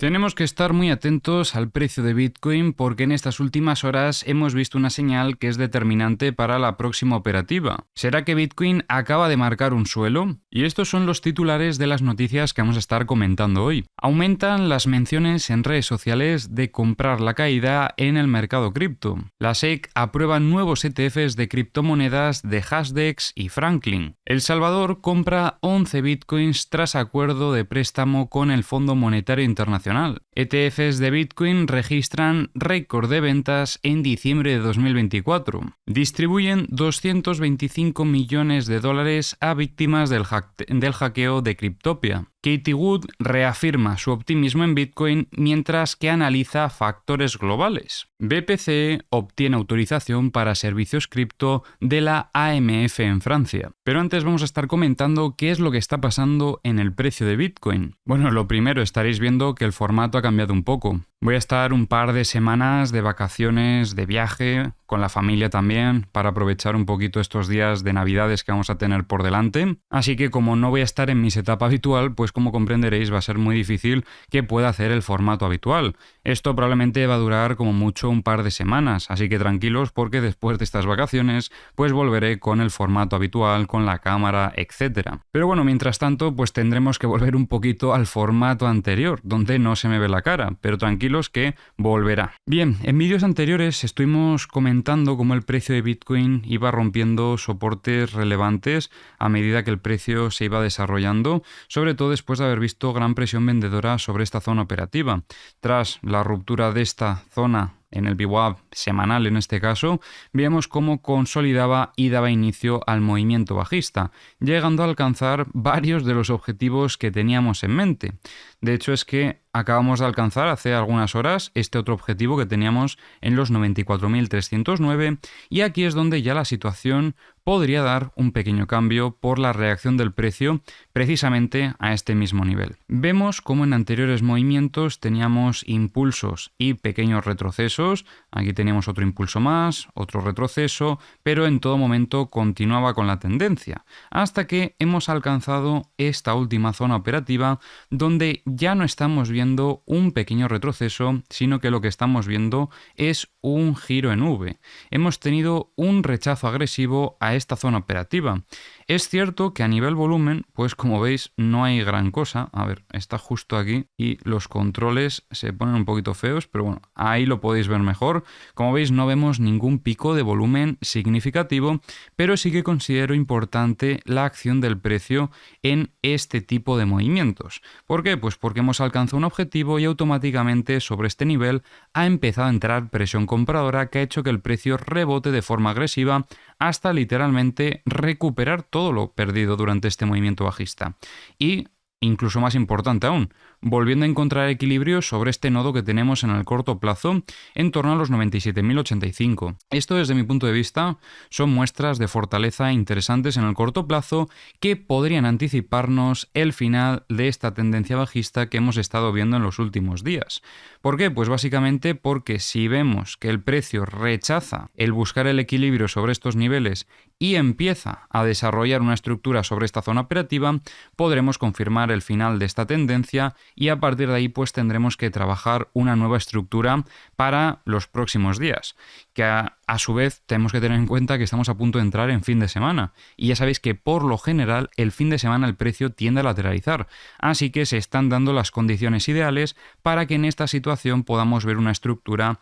Tenemos que estar muy atentos al precio de Bitcoin porque en estas últimas horas hemos visto una señal que es determinante para la próxima operativa. ¿Será que Bitcoin acaba de marcar un suelo? Y estos son los titulares de las noticias que vamos a estar comentando hoy. Aumentan las menciones en redes sociales de comprar la caída en el mercado cripto. La SEC aprueba nuevos ETFs de criptomonedas de Hashdex y Franklin. El Salvador compra 11 Bitcoins tras acuerdo de préstamo con el Fondo Monetario Internacional. ETFs de Bitcoin registran récord de ventas en diciembre de 2024. Distribuyen $225 millones a víctimas del hackeo de Cryptopia. Cathie Wood reafirma su optimismo en Bitcoin mientras que analiza factores globales. BPC obtiene autorización para servicios cripto de la AMF en Francia. Pero antes vamos a estar comentando qué es lo que está pasando en el precio de Bitcoin. Bueno, lo primero, estaréis viendo que el formato ha cambiado un poco. Voy a estar un par de semanas de vacaciones, de viaje, con la familia también, para aprovechar un poquito estos días de Navidades que vamos a tener por delante. Así que como no voy a estar en mi setup habitual, pues como comprenderéis va a ser muy difícil que pueda hacer el formato habitual. Esto probablemente va a durar como mucho un par de semanas, así que tranquilos porque después de estas vacaciones pues volveré con el formato habitual, con la cámara, etc. Pero bueno, mientras tanto pues tendremos que volver un poquito al formato anterior, donde no se me ve la cara, pero tranquilos que volverá. Bien, en vídeos anteriores estuvimos comentando cómo el precio de Bitcoin iba rompiendo soportes relevantes a medida que el precio se iba desarrollando, sobre todo después de haber visto gran presión vendedora sobre esta zona operativa. Tras la ruptura de esta zona en el VWAP semanal en este caso, vemos cómo consolidaba y daba inicio al movimiento bajista, llegando a alcanzar varios de los objetivos que teníamos en mente. De hecho es que acabamos de alcanzar hace algunas horas este otro objetivo que teníamos en los 94.309 y aquí es donde ya la situación podría dar un pequeño cambio por la reacción del precio precisamente a este mismo nivel. Vemos cómo en anteriores movimientos teníamos impulsos y pequeños retrocesos, aquí teníamos otro impulso más, otro retroceso, pero en todo momento continuaba con la tendencia, hasta que hemos alcanzado esta última zona operativa donde ya no estamos viendo un pequeño retroceso, sino que lo que estamos viendo es un giro en V. Hemos tenido un rechazo agresivo a esta zona operativa. Es cierto que a nivel volumen, pues como veis no hay gran cosa. A ver, está justo aquí y los controles se ponen un poquito feos, pero bueno, ahí lo podéis ver mejor. Como veis no vemos ningún pico de volumen significativo, pero sí que considero importante la acción del precio en este tipo de movimientos. ¿Por qué? Pues porque hemos alcanzado un objetivo y automáticamente sobre este nivel ha empezado a entrar presión compradora que ha hecho que el precio rebote de forma agresiva hasta literalmente recuperar todo lo perdido durante este movimiento bajista. Y incluso más importante aún, volviendo a encontrar equilibrio sobre este nodo que tenemos en el corto plazo en torno a los 97.085. Esto desde mi punto de vista son muestras de fortaleza interesantes en el corto plazo que podrían anticiparnos el final de esta tendencia bajista que hemos estado viendo en los últimos días. ¿Por qué? Pues básicamente porque si vemos que el precio rechaza el buscar el equilibrio sobre estos niveles y empieza a desarrollar una estructura sobre esta zona operativa, podremos confirmar el final de esta tendencia y a partir de ahí pues tendremos que trabajar una nueva estructura para los próximos días, que a su vez tenemos que tener en cuenta que estamos a punto de entrar en fin de semana y ya sabéis que por lo general el fin de semana el precio tiende a lateralizar, así que se están dando las condiciones ideales para que en esta situación podamos ver una estructura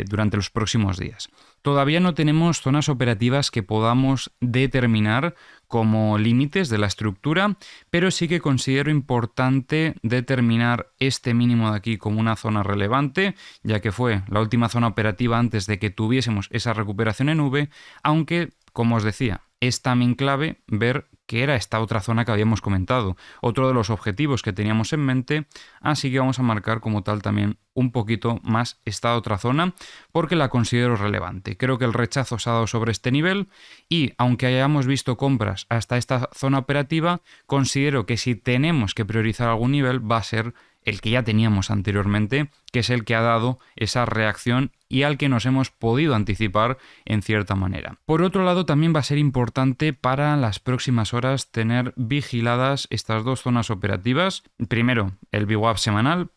durante los próximos días. Todavía no tenemos zonas operativas que podamos determinar como límites de la estructura, pero sí que considero importante determinar este mínimo de aquí como una zona relevante, ya que fue la última zona operativa antes de que tuviésemos esa recuperación en V, aunque, como os decía, es también clave ver que era esta otra zona que habíamos comentado, otro de los objetivos que teníamos en mente, así que vamos a marcar como tal también un poquito más esta otra zona porque la considero relevante. Creo que el rechazo se ha dado sobre este nivel y aunque hayamos visto compras hasta esta zona operativa, considero que si tenemos que priorizar algún nivel va a ser el que ya teníamos anteriormente, que es el que ha dado esa reacción y al que nos hemos podido anticipar en cierta manera. Por otro lado, también va a ser importante para las próximas horas tener vigiladas estas dos zonas operativas. Primero, el VWAP semanal,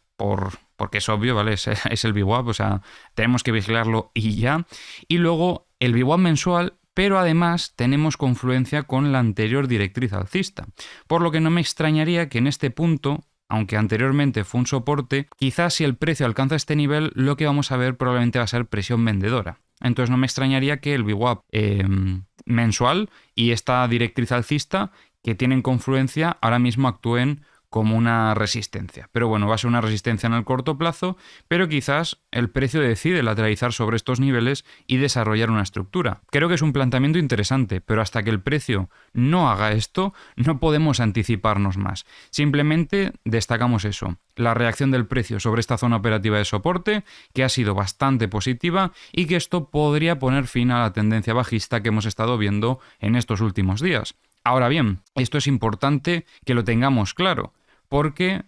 porque es obvio, ¿vale? Es el VWAP, o sea, tenemos que vigilarlo y ya. Y luego el VWAP mensual, pero además tenemos confluencia con la anterior directriz alcista. Por lo que no me extrañaría que en este punto, aunque anteriormente fue un soporte, quizás si el precio alcanza este nivel, lo que vamos a ver probablemente va a ser presión vendedora. Entonces no me extrañaría que el VWAP mensual y esta directriz alcista que tienen confluencia ahora mismo actúen como una resistencia. Pero bueno, va a ser una resistencia en el corto plazo, pero quizás el precio decide lateralizar sobre estos niveles y desarrollar una estructura. Creo que es un planteamiento interesante, pero hasta que el precio no haga esto, no podemos anticiparnos más. Simplemente destacamos eso, la reacción del precio sobre esta zona operativa de soporte, que ha sido bastante positiva y que esto podría poner fin a la tendencia bajista que hemos estado viendo en estos últimos días. Ahora bien, esto es importante que lo tengamos claro, porque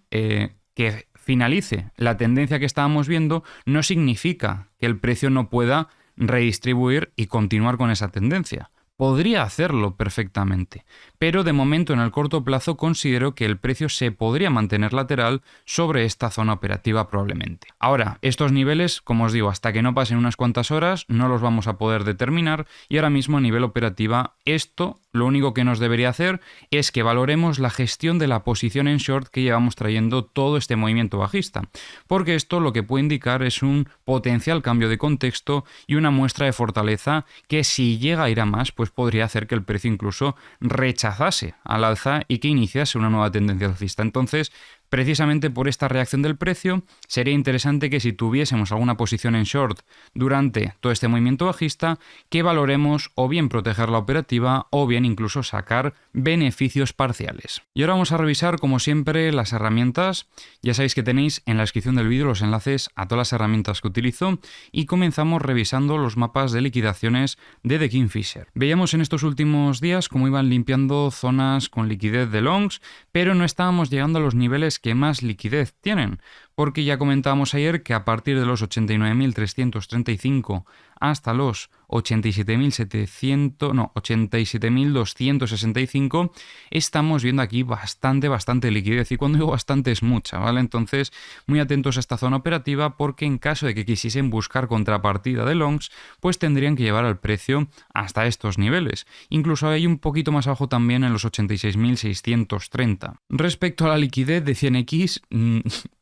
que finalice la tendencia que estábamos viendo no significa que el precio no pueda redistribuir y continuar con esa tendencia. Podría hacerlo perfectamente, pero de momento en el corto plazo considero que el precio se podría mantener lateral sobre esta zona operativa probablemente. Ahora, estos niveles, como os digo, hasta que no pasen unas cuantas horas no los vamos a poder determinar y ahora mismo a nivel operativa esto lo único que nos debería hacer es que valoremos la gestión de la posición en short que llevamos trayendo todo este movimiento bajista, porque esto lo que puede indicar es un potencial cambio de contexto y una muestra de fortaleza que si llega a ir a más, pues podría hacer que el precio incluso rechazase al alza y que iniciase una nueva tendencia alcista. Entonces, precisamente por esta reacción del precio, sería interesante que si tuviésemos alguna posición en short durante todo este movimiento bajista, que valoremos o bien proteger la operativa o bien incluso sacar beneficios parciales. Y ahora vamos a revisar, como siempre, las herramientas. Ya sabéis que tenéis en la descripción del vídeo los enlaces a todas las herramientas que utilizo y comenzamos revisando los mapas de liquidaciones de The Kingfisher. Veíamos en estos últimos días cómo iban limpiando zonas con liquidez de longs, pero no estábamos llegando a los niveles que más liquidez tienen, porque ya comentábamos ayer que a partir de los 89.335 hasta los 87.265 estamos viendo aquí bastante liquidez, y cuando digo bastante es mucha, ¿vale? Entonces, muy atentos a esta zona operativa, porque en caso de que quisiesen buscar contrapartida de longs, pues tendrían que llevar al precio hasta estos niveles. Incluso hay un poquito más abajo también en los 86.630. Respecto a la liquidez de 100x,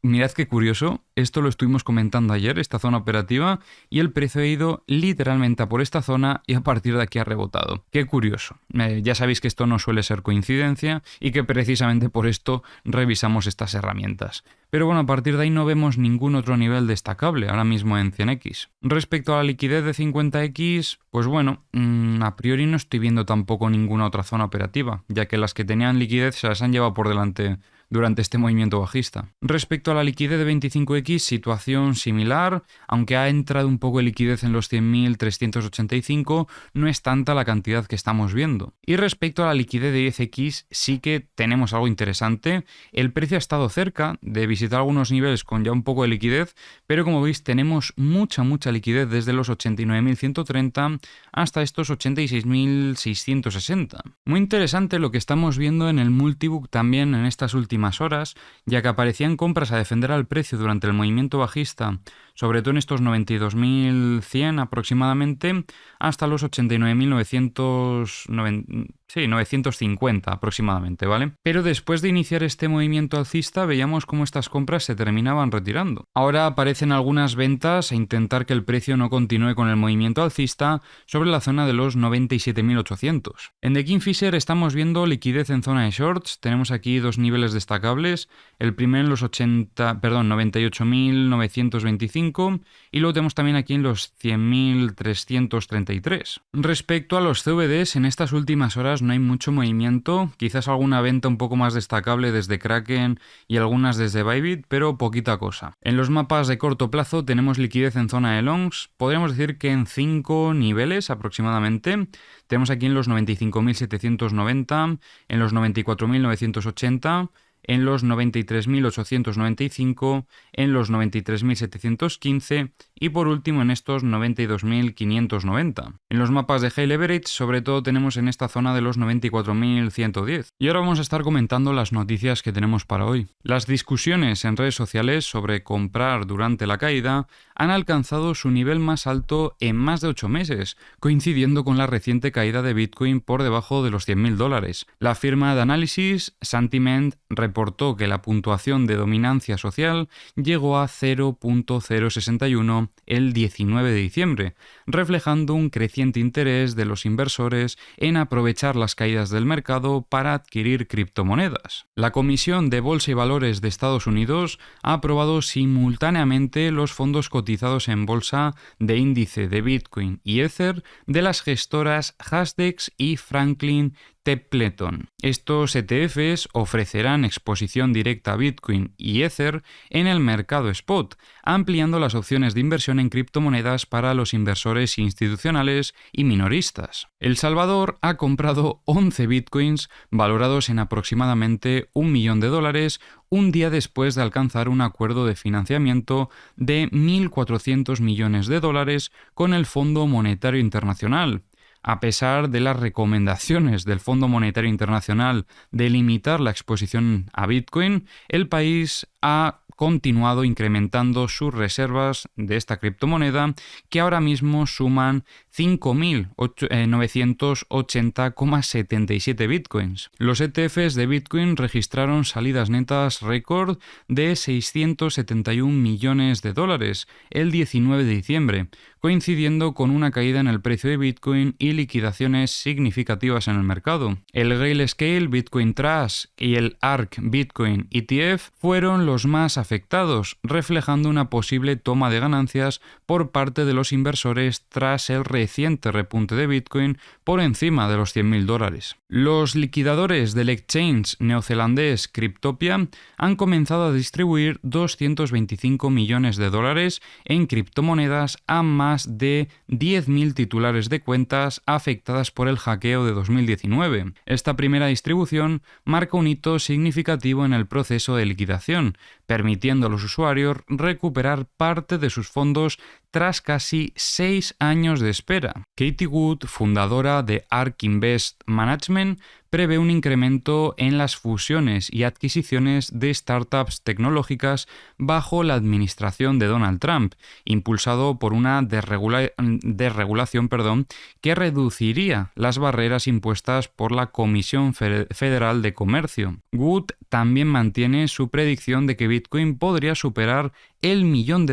mirad qué curioso, esto lo estuvimos comentando ayer, esta zona operativa, y el precio ha ido literalmente a por esta zona y a partir de aquí ha rebotado. Qué curioso. Ya sabéis que esto no suele ser coincidencia y que precisamente por esto revisamos estas herramientas. Pero bueno, a partir de ahí no vemos ningún otro nivel destacable ahora mismo en 100x. Respecto a la liquidez de 50x, pues bueno, a priori no estoy viendo tampoco ninguna otra zona operativa, ya que las que tenían liquidez se las han llevado por delante durante este movimiento bajista. Respecto a la liquidez de 25x, situación similar, aunque ha entrado un poco de liquidez en los 100.385, no es tanta la cantidad que estamos viendo. Y respecto a la liquidez de 10x, sí que tenemos algo interesante. El precio ha estado cerca de visitar algunos niveles con ya un poco de liquidez, pero como veis tenemos mucha liquidez desde los 89.130 hasta estos 86.660. Muy interesante lo que estamos viendo en el multibook también en estas últimas horas, ya que aparecían compras a defender al precio durante el movimiento bajista, sobre todo en estos 92.100 aproximadamente, hasta los 89.950 aproximadamente, ¿vale? Pero después de iniciar este movimiento alcista veíamos cómo estas compras se terminaban retirando. Ahora aparecen algunas ventas a intentar que el precio no continúe con el movimiento alcista sobre la zona de los 97.800. En The Kingfisher estamos viendo liquidez en zona de shorts, tenemos aquí dos niveles destacables, el primero en los 98.925 y luego tenemos también aquí en los 100.333. Respecto a los CVDs, en estas últimas horas no hay mucho movimiento, quizás alguna venta un poco más destacable desde Kraken y algunas desde Bybit, pero poquita cosa. En los mapas de corto plazo tenemos liquidez en zona de longs, podríamos decir que en 5 niveles aproximadamente. Tenemos aquí en los 95.790, en los 94.980, en los 93.895, en los 93.715 y por último en estos 92.590. En los mapas de high leverage sobre todo tenemos en esta zona de los 94.110. Y ahora vamos a estar comentando las noticias que tenemos para hoy. Las discusiones en redes sociales sobre comprar durante la caída han alcanzado su nivel más alto en más de 8 meses, coincidiendo con la reciente caída de Bitcoin por debajo de los $100.000. La firma de análisis Sentiment reportó que la puntuación de dominancia social llegó a 0.061 el 19 de diciembre, reflejando un creciente interés de los inversores en aprovechar las caídas del mercado para adquirir criptomonedas. La Comisión de Bolsa y Valores de Estados Unidos ha aprobado simultáneamente los fondos cotizados en bolsa de índice de Bitcoin y Ether de las gestoras Hashdex y Franklin Templeton. Estos ETFs ofrecerán exposición directa a Bitcoin y Ether en el mercado spot, ampliando las opciones de inversión en criptomonedas para los inversores institucionales y minoristas. El Salvador ha comprado 11 Bitcoins valorados en aproximadamente $1 millón, un día después de alcanzar un acuerdo de financiamiento de $1.400 millones con el Fondo Monetario Internacional. A pesar de las recomendaciones del Fondo Monetario Internacional de limitar la exposición a Bitcoin, el país ha continuado incrementando sus reservas de esta criptomoneda, que ahora mismo suman 5.980,77 bitcoins. Los ETFs de Bitcoin registraron salidas netas récord de $671 millones el 19 de diciembre, coincidiendo con una caída en el precio de Bitcoin y liquidaciones significativas en el mercado. El Grayscale Bitcoin Trust y el ARK Bitcoin ETF fueron los más afectados, reflejando una posible toma de ganancias por parte de los inversores tras el reciente repunte de Bitcoin por encima de los $100.000. Los liquidadores del exchange neozelandés Cryptopia han comenzado a distribuir $225 millones en criptomonedas a más de 10.000 titulares de cuentas afectadas por el hackeo de 2019. Esta primera distribución marca un hito significativo en el proceso de liquidación, permitiendo a los usuarios recuperar parte de sus fondos tras casi 6 años de espera. Katie Wood, fundadora de ARK Invest Management, prevé un incremento en las fusiones y adquisiciones de startups tecnológicas bajo la administración de Donald Trump, impulsado por una desregulación que reduciría las barreras impuestas por la Comisión Federal de Comercio. Wood también mantiene su predicción de que Bitcoin podría superar el $1 millón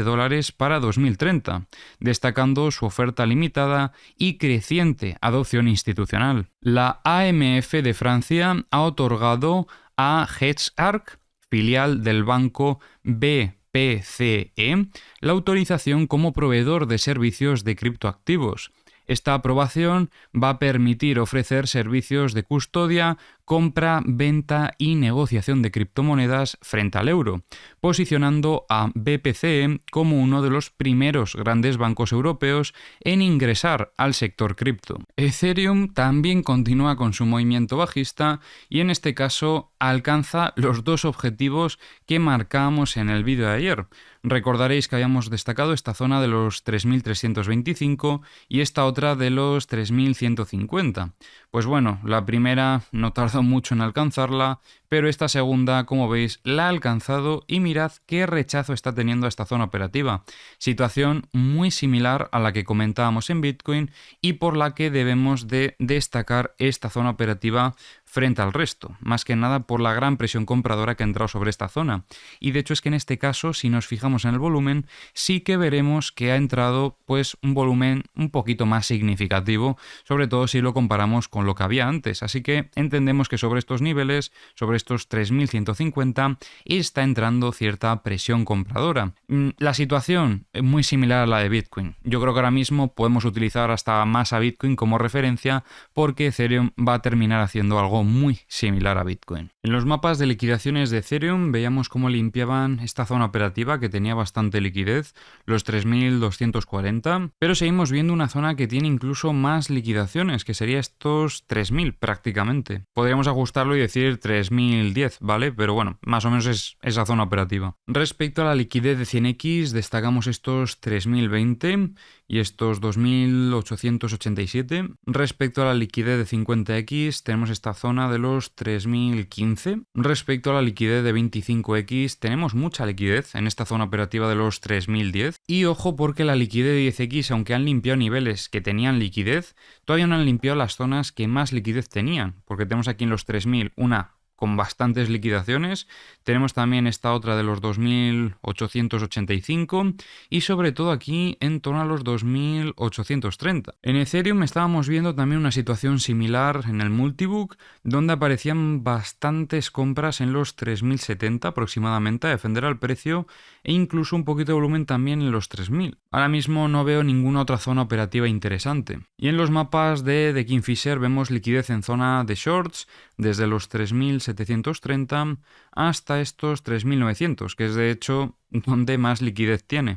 para 2030, destacando su oferta limitada y creciente adopción institucional. La AMF de Francia ha otorgado a HedgeArk, filial del banco BPCE, la autorización como proveedor de servicios de criptoactivos. Esta aprobación va a permitir ofrecer servicios de custodia, compra, venta y negociación de criptomonedas frente al euro, posicionando a BPCE como uno de los primeros grandes bancos europeos en ingresar al sector cripto. Ethereum también continúa con su movimiento bajista y en este caso alcanza los dos objetivos que marcábamos en el vídeo de ayer. Recordaréis que habíamos destacado esta zona de los 3.325 y esta otra de los 3.150. Pues bueno, la primera no tardó mucho en alcanzarla, pero esta segunda, como veis, la ha alcanzado y mirad qué rechazo está teniendo esta zona operativa. Situación muy similar a la que comentábamos en Bitcoin y por la que debemos de destacar esta zona operativa frente al resto, más que nada por la gran presión compradora que ha entrado sobre esta zona. Y de hecho es que en este caso, si nos fijamos en el volumen, sí que veremos que ha entrado pues un volumen un poquito más significativo, sobre todo si lo comparamos con lo que había antes. Así que entendemos que sobre estos niveles, sobre estos 3.150, está entrando cierta presión compradora. La situación es muy similar a la de Bitcoin. Yo creo que ahora mismo podemos utilizar hasta más a Bitcoin como referencia porque Ethereum va a terminar haciendo algo muy similar a Bitcoin. En los mapas de liquidaciones de Ethereum veíamos cómo limpiaban esta zona operativa que tenía bastante liquidez, los 3.240, pero seguimos viendo una zona que tiene incluso más liquidaciones, que sería estos 3.000 prácticamente. Podríamos ajustarlo y decir 3.000 3010, ¿vale? Pero bueno, más o menos es esa zona operativa. Respecto a la liquidez de 100X, destacamos estos 3020 y estos 2887. Respecto a la liquidez de 50X, tenemos esta zona de los 3015. Respecto a la liquidez de 25X, tenemos mucha liquidez en esta zona operativa de los 3010. Y ojo, porque la liquidez de 10X, aunque han limpiado niveles que tenían liquidez, todavía no han limpiado las zonas que más liquidez tenían, porque tenemos aquí en los 3000 una con bastantes liquidaciones, tenemos también esta otra de los 2885 y sobre todo aquí en torno a los 2830. En Ethereum estábamos viendo también una situación similar en el multibook, donde aparecían bastantes compras en los 3070 aproximadamente a defender al precio e incluso un poquito de volumen también en los 3000. Ahora mismo no veo ninguna otra zona operativa interesante. Y en los mapas de Kingfisher vemos liquidez en zona de shorts desde los 3730 hasta estos 3900, que es de hecho donde más liquidez tiene.